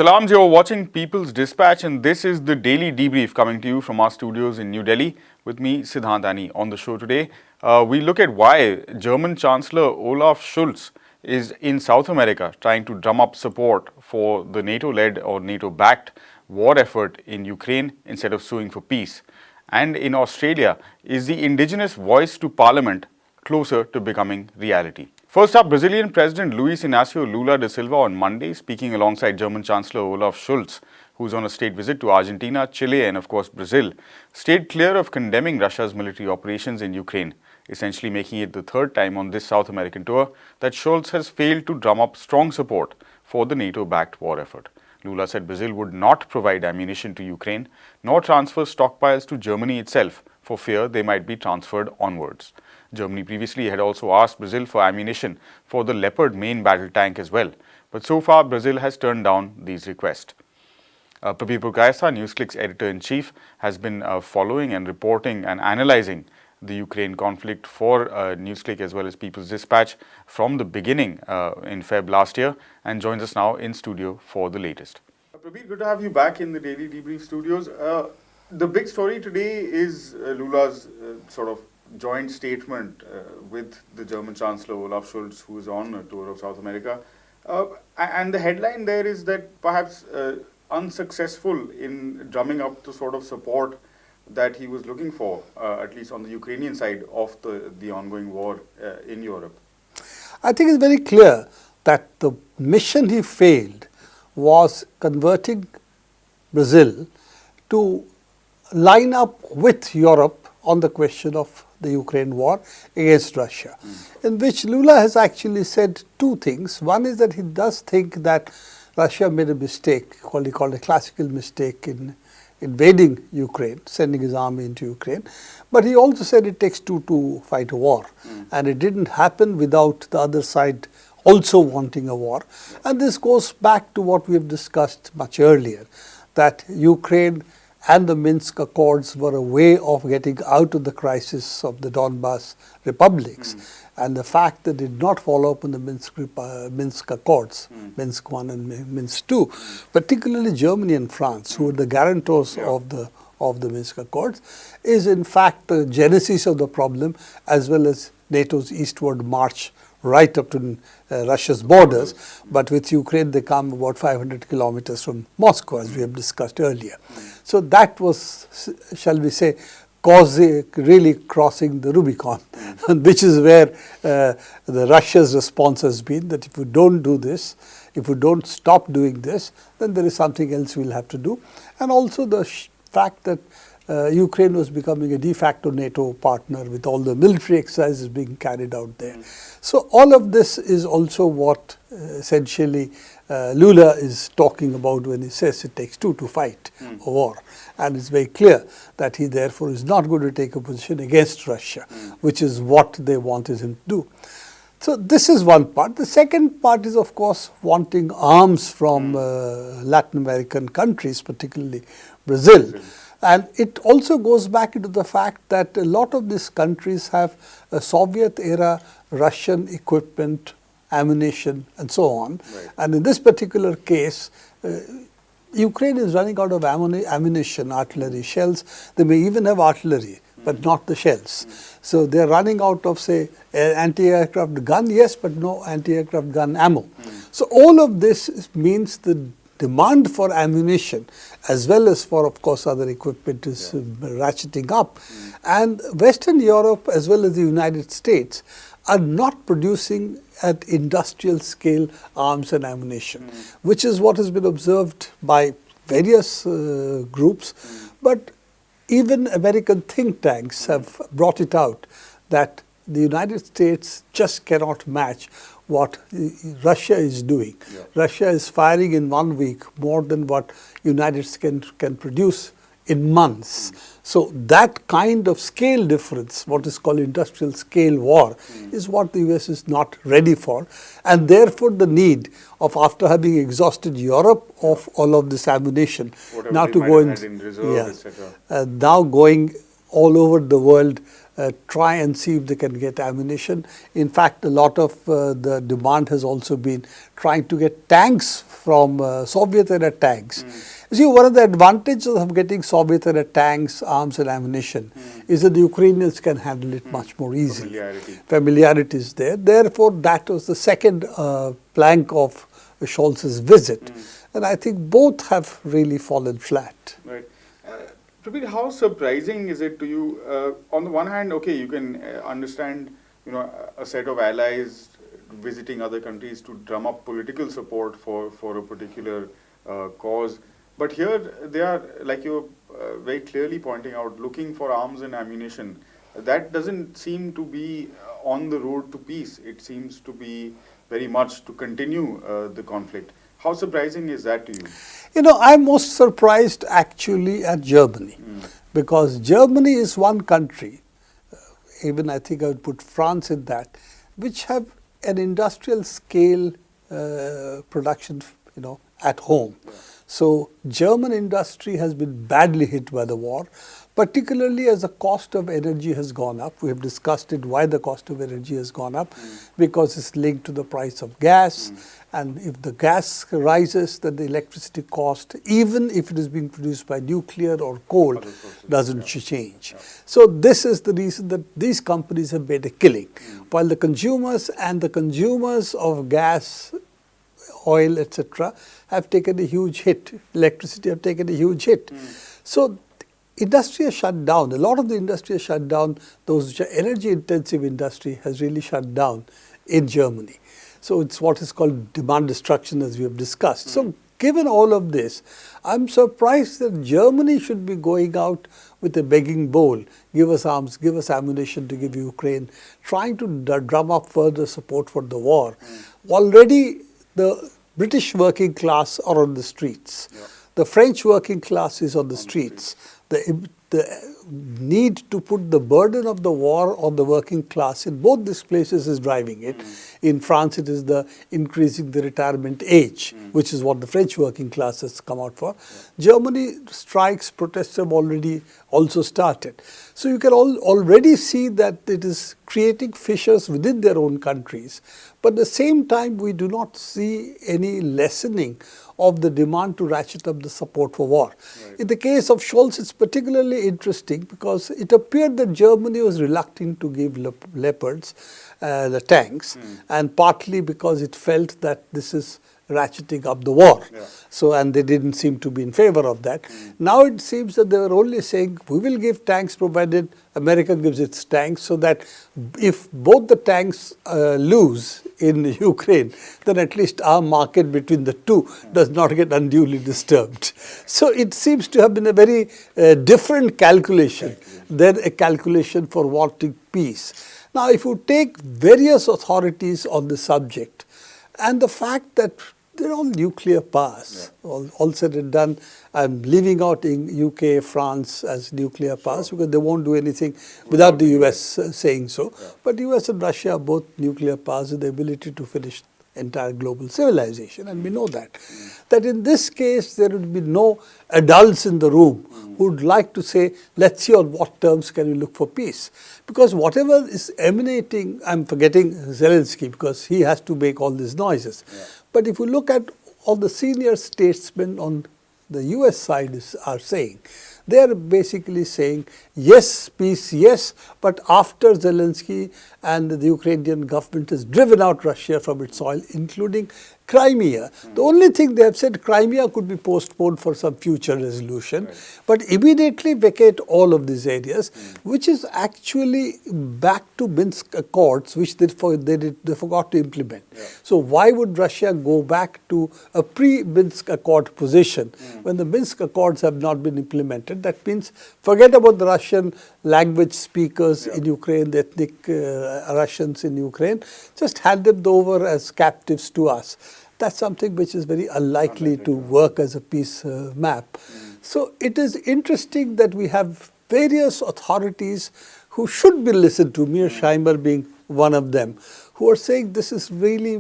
Salams, you're watching People's Dispatch and this is the Daily Debrief coming to you from our studios in New Delhi with me, Siddhant Ani. On the show today, we look at why German Chancellor Olaf Scholz is in South America trying to drum up support for the NATO-led or NATO-backed war effort in Ukraine instead of suing for peace. And in Australia, is the Indigenous Voice to Parliament closer to becoming reality? First up, Brazilian President Luiz Inácio Lula da Silva on Monday, speaking alongside German Chancellor Olaf Scholz, who's on a state visit to Argentina, Chile and of course Brazil, stayed clear of condemning Russia's military operations in Ukraine, essentially making it the third time on this South American tour that Scholz has failed to drum up strong support for the NATO-backed war effort. Lula said Brazil would not provide ammunition to Ukraine nor transfer stockpiles to Germany itself for fear they might be transferred onwards. Germany previously had also asked Brazil for ammunition for the Leopard main battle tank as well, but so far Brazil has turned down these requests. Prabir Purkayastha, NewsClick's editor-in-chief, has been following and reporting and analyzing the Ukraine conflict for NewsClick as well as People's Dispatch from the beginning in Feb last year and joins us now in studio for the latest. Prabir, good to have you back in the Daily Debrief studios. The big story today is Lula's sort of joint statement with the German Chancellor Olaf Scholz, who is on a tour of South America. And the headline there is that perhaps unsuccessful in drumming up the sort of support that he was looking for, at least on the Ukrainian side of the ongoing war in Europe. I think it's very clear that the mission he failed was converting Brazil to line up with Europe on the question of the Ukraine war against Russia, in which Lula has actually said two things. One is that he does think that Russia made a mistake, what he called a classical mistake in invading Ukraine, sending his army into Ukraine. But he also said it takes two to fight a war. And it didn't happen without the other side also wanting a war. And this goes back to what we have discussed much earlier, that Ukraine and the Minsk Accords were a way of getting out of the crisis of the Donbas republics. And the fact that they did not follow up on the Minsk Accords, Minsk I and Minsk II, particularly Germany and France, who were the guarantors of the Minsk Accords, is in fact the genesis of the problem, as well as NATO's eastward march right up to Russia's borders. But with Ukraine, they come about 500 kilometers from Moscow, as we have discussed earlier. So that was, shall we say, really crossing the Rubicon, which is where the Russia's response has been that if we don't do this, if we don't stop doing this, then there is something else we'll have to do. And also the fact that Ukraine was becoming a de facto NATO partner with all the military exercises being carried out there. So all of this is also what essentially Lula is talking about when he says it takes two to fight a war. And it's very clear that he therefore is not going to take a position against Russia, which is what they wanted him to do. So this is one part. The second part is, of course, wanting arms from Latin American countries, particularly Brazil. And it also goes back into the fact that a lot of these countries have a Soviet-era Russian equipment, ammunition, and so on. Right. And in this particular case, Ukraine is running out of ammunition, artillery, shells. They may even have artillery, but not the shells. So they're running out of, say, anti-aircraft gun, yes, but no anti-aircraft gun ammo. So all of this means the demand for ammunition, as well as for, of course, other equipment is ratcheting up. And Western Europe, as well as the United States, are not producing at industrial scale arms and ammunition, which is what has been observed by various groups. But even American think tanks have brought it out that the United States just cannot match what Russia is doing. Russia is firing in 1 week more than what United States can produce in months. So that kind of scale difference, what is called industrial scale war, is what the US is not ready for. And therefore the need of, after having exhausted Europe of all of this ammunition, now to go in, now going all over the world try and see if they can get ammunition. In fact, a lot of the demand has also been trying to get tanks from Soviet-era tanks. You see, one of the advantages of getting Soviet-era tanks, arms and ammunition is that the Ukrainians can handle it much more easily. Familiarity is there. Therefore, that was the second plank of Scholz's visit. And I think both have really fallen flat. Right. Prabir, how surprising is it to you? On the one hand, okay, you can understand, a set of allies visiting other countries to drum up political support for a particular cause. But here they are, like you're very clearly pointing out, looking for arms and ammunition. That doesn't seem to be on the road to peace. It seems to be very much to continue the conflict. How surprising is that to you? I'm most surprised actually at Germany, because Germany is one country, even I think I would put France in that, which have an industrial scale production, at home. So German industry has been badly hit by the war, particularly as the cost of energy has gone up. We have discussed it, why the cost of energy has gone up, because it's linked to the price of gas. And if the gas rises, then the electricity cost, even if it is being produced by nuclear or coal, doesn't change. So this is the reason that these companies have made a killing, while the consumers of gas, oil, etc., have taken a huge hit. Electricity have taken a huge hit. So industry has shut down. A lot of the industry has shut down. Those which are energy-intensive industry has really shut down in Germany. So it's what is called demand destruction, as we have discussed. So given all of this, I'm surprised that Germany should be going out with a begging bowl, give us arms, give us ammunition to give Ukraine, trying to drum up further support for the war. Already the British working class are on the streets. The French working class is on the streets. The need to put the burden of the war on the working class in both these places is driving it. In France, it is the increasing the retirement age, which is what the French working class has come out for. Germany strikes, protests have already also started. So you can already see that it is creating fissures within their own countries. But at the same time, we do not see any lessening of the demand to ratchet up the support for war. In the case of Scholz, it's particularly interesting because it appeared that Germany was reluctant to give Leopards, the tanks, and partly because it felt that this is ratcheting up the war. So, and they didn't seem to be in favor of that. Now it seems that they were only saying, we will give tanks provided America gives its tanks, so that if both the tanks lose in Ukraine, then at least our market between the two does not get unduly disturbed. So it seems to have been a very different calculation than a calculation for wanting peace. Now, if you take various authorities on the subject, and the fact that they're all nuclear powers, all said and done, I'm leaving out in UK, France as nuclear powers because they won't do anything without the US saying so. But US and Russia are both nuclear powers with the ability to finish entire global civilization, and we know that. That in this case, there would be no adults in the room who would like to say, let's see on what terms can we look for peace. Because whatever is emanating, I'm forgetting Zelensky because he has to make all these noises. But if you look at all the senior statesmen on the US side are saying, they are basically saying, yes, peace, yes, but after Zelensky and the Ukrainian government has driven out Russia from its soil, including Crimea. The only thing they have said, Crimea could be postponed for some future resolution, but immediately vacate all of these areas, which is actually back to Minsk Accords, which they forgot to implement. So why would Russia go back to a pre-Minsk Accord position when the Minsk Accords have not been implemented? That means forget about the Russian language speakers in Ukraine, the ethnic Russians in Ukraine, just hand them over as captives to us. That's something which is very unlikely to work as a peace map. So it is interesting that we have various authorities who should be listened to, Mearsheimer being one of them, who are saying this is really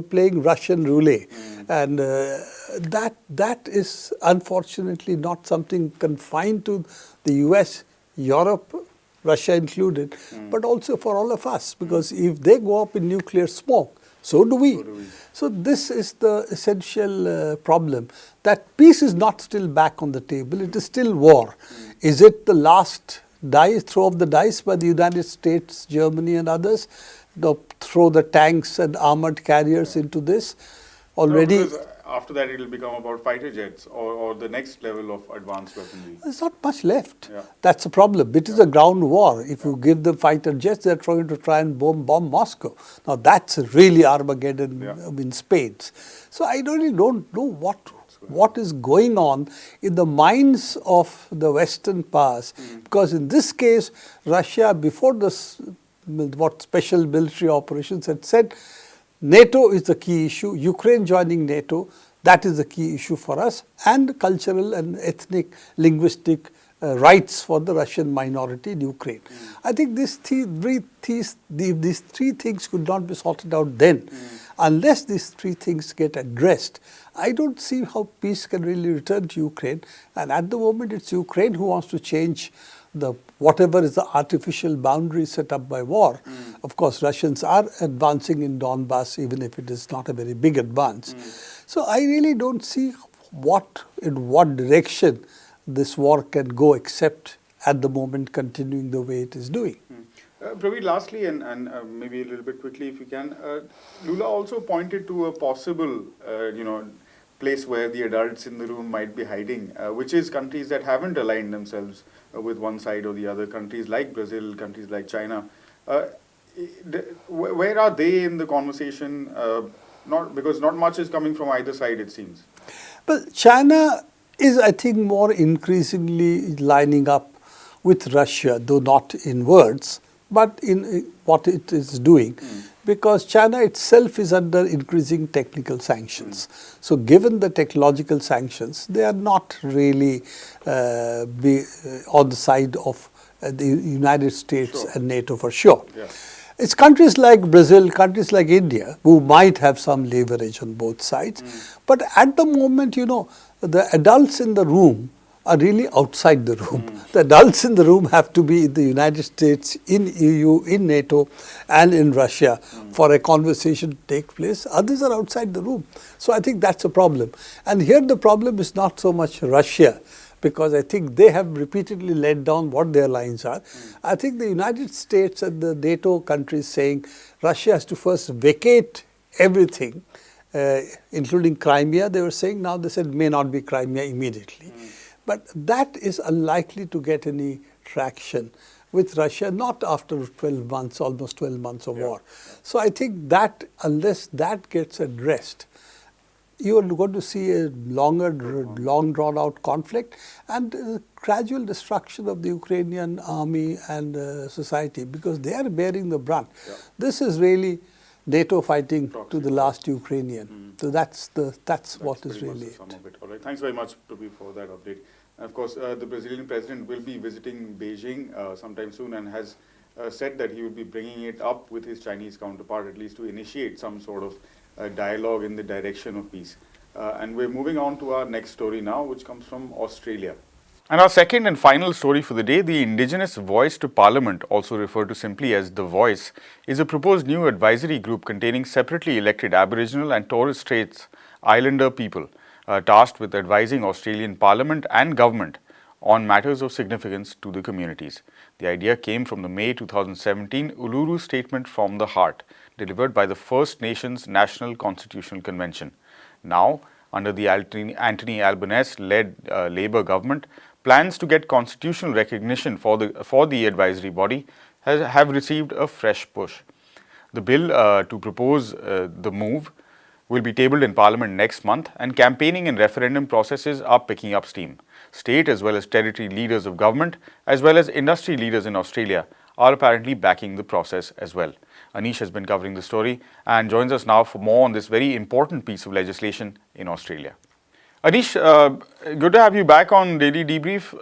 playing Russian roulette. And that is unfortunately not something confined to the US. Europe, Russia included, but also for all of us, because if they go up in nuclear smoke, so do we. So this is the essential problem, that peace is not still back on the table, it is still war. Is it the last throw of the dice by the United States, Germany and others, throw the tanks and armored carriers into this? Already, no, after that it will become about fighter jets or the next level of advanced weaponry. there's not much left. That's the problem. It is a ground war. If you give them fighter jets, they're trying to bomb Moscow. Now that's really Armageddon in spades. So I really don't know what is going on in the minds of the Western powers, because in this case, Russia, before this, what special military operations had said, NATO is the key issue, Ukraine joining NATO, that is the key issue for us, and cultural and ethnic, linguistic rights for the Russian minority in Ukraine. I think these three things could not be sorted out then. Unless these three things get addressed, I don't see how peace can really return to Ukraine. And at the moment, it's Ukraine who wants to change whatever is the artificial boundary set up by war. Of course, Russians are advancing in Donbass, even if it is not a very big advance. So I really don't see in what direction this war can go, except at the moment continuing the way it is doing. Praveer, lastly, and maybe a little bit quickly if you can, Lula also pointed to a possible, place where the adults in the room might be hiding, which is countries that haven't aligned themselves with one side or the other, countries like Brazil, countries like China. Where are they in the conversation? Because not much is coming from either side, it seems. Well, China is, I think, more increasingly lining up with Russia, though not in words, but in what it is doing. Because China itself is under increasing technical sanctions. So given the technological sanctions, they are not really on the side of the United States and NATO for sure. It's countries like Brazil, countries like India, who might have some leverage on both sides. But at the moment, the adults in the room are really outside the room. The adults in the room have to be in the United States, in EU, in NATO, and in Russia for a conversation to take place. Others are outside the room. So I think that's a problem. And here the problem is not so much Russia, because I think they have repeatedly laid down what their lines are. I think the United States and the NATO countries saying Russia has to first vacate everything, including Crimea. They were saying, now they said may not be Crimea immediately. But that is unlikely to get any traction with Russia, not after 12 months, almost 12 months of war. So I think that unless that gets addressed, you are going to see a long drawn out conflict and gradual destruction of the Ukrainian army and society, because they are bearing the brunt. This is really NATO fighting to the last Ukrainian. So that's what is really it. All right. Thanks very much, Praveer, for that update. And of course, the Brazilian president will be visiting Beijing sometime soon and has said that he will be bringing it up with his Chinese counterpart, at least to initiate some sort of dialogue in the direction of peace. And we're moving on to our next story now, which comes from Australia. And our second and final story for the day, the Indigenous Voice to Parliament, also referred to simply as The Voice, is a proposed new advisory group containing separately elected Aboriginal and Torres Straits Islander people, tasked with advising Australian Parliament and government on matters of significance to the communities. The idea came from the May 2017 Uluru Statement from the Heart, delivered by the First Nations National Constitutional Convention. Now, under the Anthony Albanese-led Labour government, plans to get constitutional recognition for the advisory body have received a fresh push. The bill to propose the move will be tabled in Parliament next month, and campaigning and referendum processes are picking up steam. State as well as territory leaders of government as well as industry leaders in Australia are apparently backing the process as well. Anish has been covering the story and joins us now for more on this very important piece of legislation in Australia. Anish, good to have you back on Daily Debrief.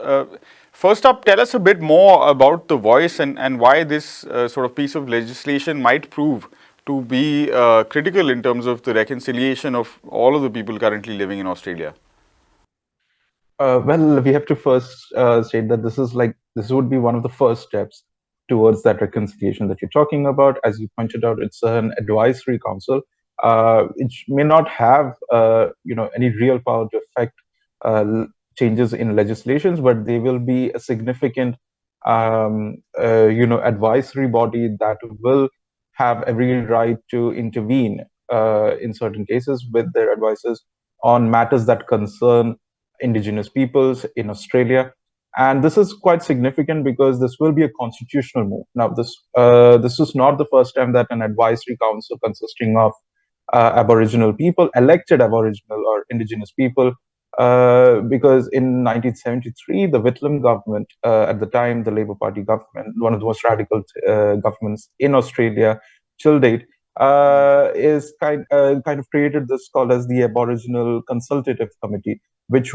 First up, tell us a bit more about The Voice and why this sort of piece of legislation might prove to be critical in terms of the reconciliation of all of the people currently living in Australia. Well, we have to first state that this would be one of the first steps towards that reconciliation that you're talking about. As you pointed out, it's an advisory council. It may not have any real power to affect changes in legislations, but they will be a significant advisory body that will have every right to intervene in certain cases with their advices on matters that concern Indigenous peoples in Australia. And this is quite significant because this will be a constitutional move. Now, this is not the first time that an advisory council consisting of Aboriginal people, elected Aboriginal or Indigenous people, because in 1973, the Whitlam government, at the time, the Labour Party government, one of the most radical governments in Australia till date, is kind of created this called as the Aboriginal Consultative Committee, which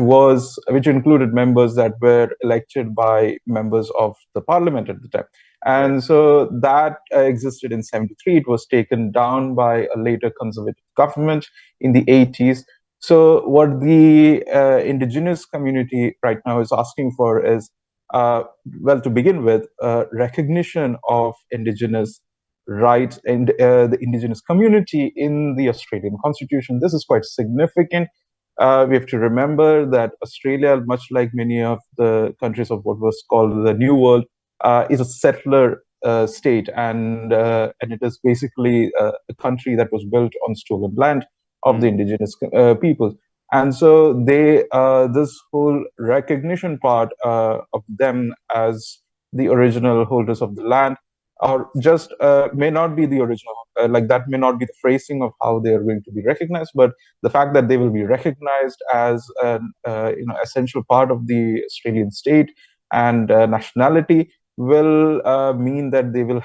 included members that were elected by members of the parliament at the time. And so that existed in 73. It was taken down by a later conservative government in the 80s. So what the indigenous community right now is asking for is, well, to begin with, recognition of indigenous rights and the indigenous community in the Australian Constitution. This is quite significant. We have to remember that Australia, much like many of the countries of what was called the New World, is a settler state, and it is basically a country that was built on stolen land of the indigenous peoples. And so this whole recognition part of them as the original holders of the land, or just may not be the original, like that may not be the phrasing of how they are going to be recognized, but the fact that they will be recognized as an essential part of the Australian state and nationality will mean that they will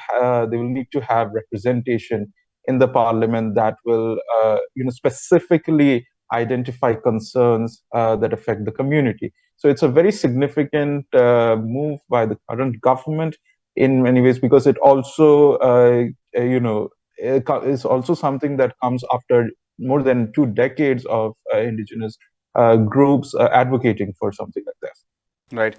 need to have representation in the parliament that will specifically identify concerns that affect the community. So it's a very significant move by the current government in many ways, because it also is also something that comes after more than 2 decades of indigenous groups advocating for something like this. Right.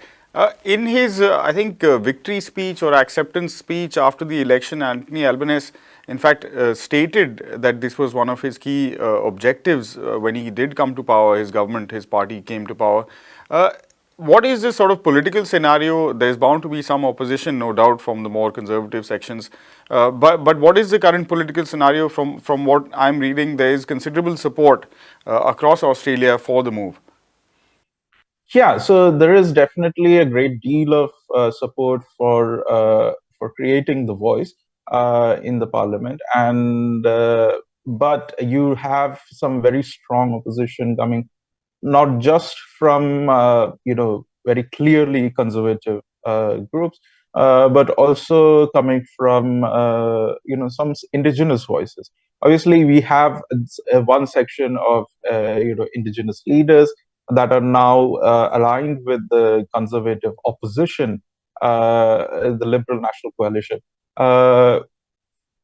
In his, I think, victory speech or acceptance speech after the election, Anthony Albanese, in fact, stated that this was one of his key objectives when he did come to power, his government, his party came to power. What is this sort of political scenario? There's bound to be some opposition, no doubt, from the more conservative sections. But what is the current political scenario? From what I'm reading, there is considerable support across Australia for the move. Yeah, so there is definitely a great deal of support for creating the voice in the parliament, and but you have some very strong opposition coming, not just from very clearly conservative groups, but also coming from some indigenous voices. Obviously, we have one section of indigenous leaders that are now aligned with the conservative opposition, the Liberal National Coalition, are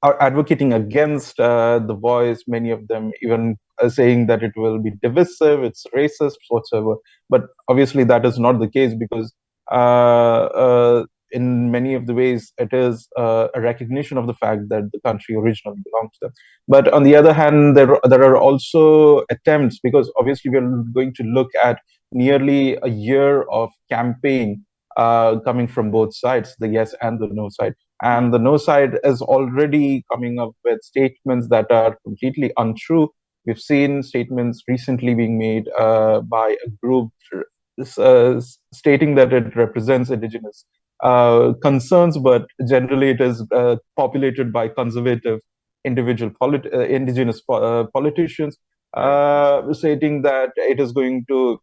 advocating against the voice. Many of them even saying that it will be divisive, it's racist, whatsoever. But obviously, that is not the case, because in many of the ways, it is a recognition of the fact that the country originally belongs to them. But on the other hand, there are also attempts, because obviously we're going to look at nearly a year of campaign coming from both sides, the yes and the no side. And the no side is already coming up with statements that are completely untrue. We've seen statements recently being made by a group stating that it represents indigenous concerns, but generally it is populated by conservative indigenous politicians, stating that it is going to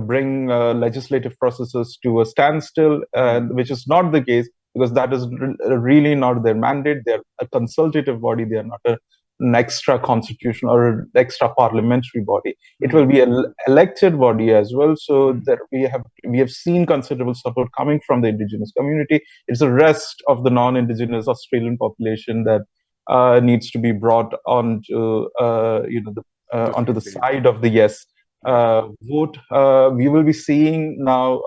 bring legislative processes to a standstill, which is not the case, because that is really not their mandate. They're a consultative body. They are not an extra constitutional or an extra parliamentary body. It will be an elected body as well. So that we have seen considerable support coming from the indigenous community. It's the rest of the non-indigenous Australian population that needs to be brought onto onto the side of the yes vote. We will be seeing now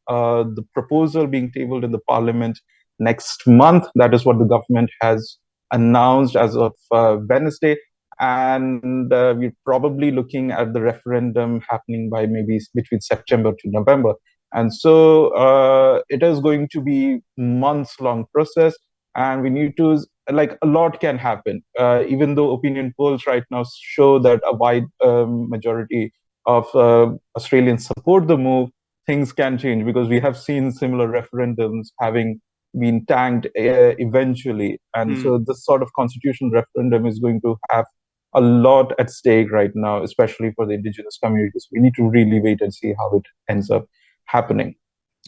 the proposal being tabled in the parliament next month. That is what the government has announced as of Wednesday. And we're probably looking at the referendum happening by maybe between September to November. And so it is going to be months-long process, and we need to, like, a lot can happen. Even though opinion polls right now show that a wide majority of Australians support the move, things can change because we have seen similar referendums having been tanked eventually. And so this sort of constitutional referendum is going to have a lot at stake right now, especially for the Indigenous communities. We need to really wait and see how it ends up happening.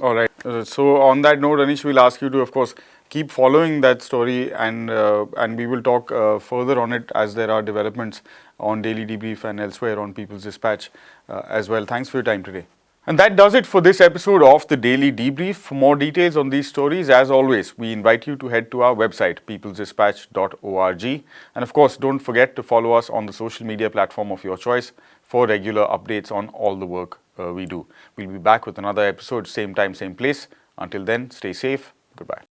All right. So on that note, Anish, we'll ask you to, of course, keep following that story, and we will talk further on it as there are developments on Daily Debrief and elsewhere on People's Dispatch as well. Thanks for your time today. And that does it for this episode of the Daily Debrief. For more details on these stories, as always, we invite you to head to our website, peoplesdispatch.org. And of course, don't forget to follow us on the social media platform of your choice for regular updates on all the work we do. We'll be back with another episode, same time, same place. Until then, stay safe. Goodbye.